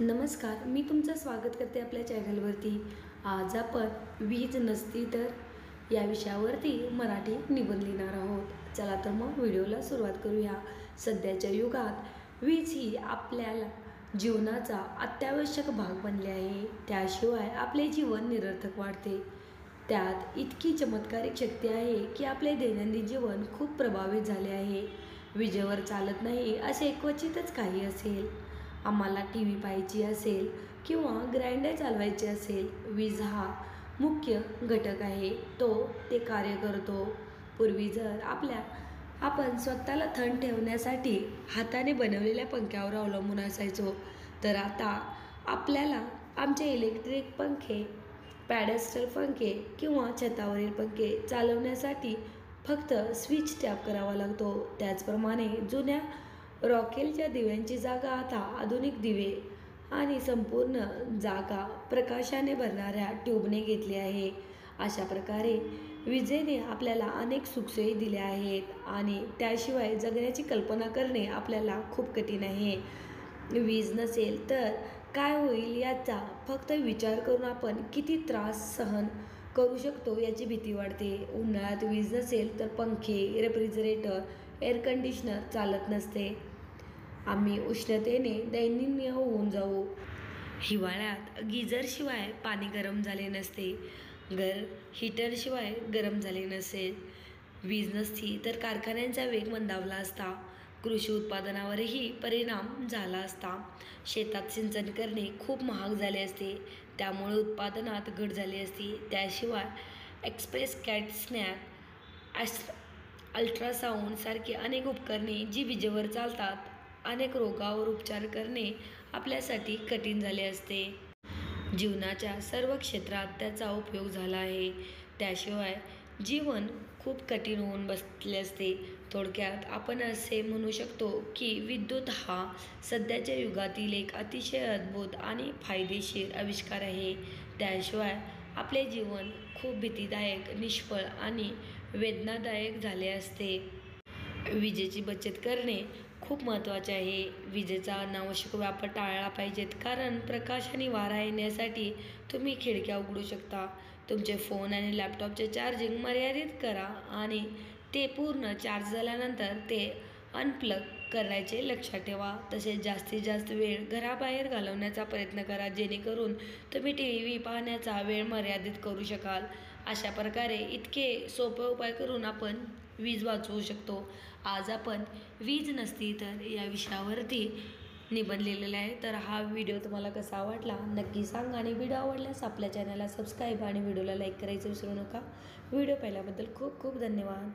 नमस्कार, मी तुमचं स्वागत करते आपल्या चॅनलवरती। आज आपण वीज नसती तर या विषयावरती मराठी निबंध लिहिणार आहोत। चला तर मग व्हिडिओला सुरुवात करूया। सध्याच्या युगात वीज ही आपल्याला जीवनाचा अत्यावश्यक भाग बनले आहे। त्याशिवाय आपले जीवन निरर्थक वाटते। त्यात इतकी चमत्कारिक शक्ती आहे की आपले दैनंदिन जीवन खूप प्रभावित झाले आहे। विजेवर चालत नाही असे क्वचितच काही असेल। आम्हाला टी व्ही पाहायची असेल किंवा ग्राइंडर चालवायचे असेल, वीज हा मुख्य घटक आहे। ते कार्य करतो। पूर्वी जर आपण स्वतःला थंड ठेवण्यासाठी हाताने बनवलेल्या पंख्यावर अवलंबून असायचो, तर आता आपल्याला आमचे इलेक्ट्रिक पंखे, पॅडेस्टल पंखे किंवा छतावरील पंखे चालवण्यासाठी फक्त स्विच टॅप करावा लागतो। त्याचप्रमाणे जुन्या रॉकेलच्या दिव्यांची जागा आता आधुनिक दिवे आणि संपूर्ण जागा प्रकाशाने भरणाऱ्या ट्यूबने घेतली आहे। अशा प्रकारे विजेने आपल्याला अनेक सुखसोयी दिल्या आहेत आणि त्याशिवाय जगण्याची कल्पना करणे आपल्याला खूप कठीण आहे। वीज नसेल तर काय होईल याचा फक्त विचार करून आपण किती त्रास सहन करू शकतो याची भीती वाटते। उन्हाळ्यात वीज नसेल तर पंखे, रेफ्रिजरेटर, एअर कंडिशनर चालत नसते। आम्ही उष्णतेने दैन्य होऊन जाऊ। हिवाळ्यात गिझरशिवाय पाणी गरम झाले नसते, हीटरशिवाय गरम झाले नसेल। वीज नसती तर कारखान्यांचा वेग मंदावला असता, कृषी उत्पादनावरही परिणाम झाला असता, शेतात सिंचन करणे खूप महाग झाले असते, त्यामुळे उत्पादनात घट झाली असती। त्याशिवाय एक्सप्रेस कॅट स्नॅप, अल्ट्रासाऊंड सारखी अनेक उपकरणे जी विजेवर चालतात, अनेक रोगावर उपचार करणे आपल्यासाठी कठीण झाले असते। जीवनाच्या सर्व क्षेत्रात त्याचा उपयोग झाला आहे। त्याशिवाय जीवन खूप कठीण होऊन बसले असते। थोडक्यात आपण असे म्हणू शकतो की विद्युत हा सध्याच्या युगातील एक अतिशय अद्भुत आणि फायदेशीर आविष्कार आहे। त्याशिवाय आपले जीवन खूप भीतीदायक, निष्फळ आणि वेदनादायक झाले असते। विजेची बचत करणे खूप महत्त्वाचे आहे। विजेचा अनावश्यक वापर टाळला पाहिजेत, कारण प्रकाश आणि वारा येण्यासाठी तुम्ही खिडक्या उघडू शकता। तुमचे फोन आणि लॅपटॉपचे चार्जिंग मर्यादित करा आणि ते पूर्ण चार्ज झाल्यानंतर ते अनप्लग करण्याचे लक्षात ठेवा। तसेच जास्तीत जास्त वेळ घराबाहेर घालवण्याचा प्रयत्न करा, जेणेकरून तुम्ही टीव्ही पाहण्याचा वेळ मर्यादित करू शकाल। अशा प्रकारे इतके सोपे उपाय करून आपण वीज वाचवू शकतो। आज आपण वीज नसती तर या विषयावरती निबंध लिहिलेला आहे। तर हा व्हिडिओ तुम्हाला कसा वाटला नक्की सांगा आणि व्हिडिओ आवडल्यास आपल्या चॅनलला सबस्क्राईब आणि व्हिडिओला लाईक करायचं विसरू नका। व्हिडिओ पाहिल्याबद्दल खूप खूप धन्यवाद।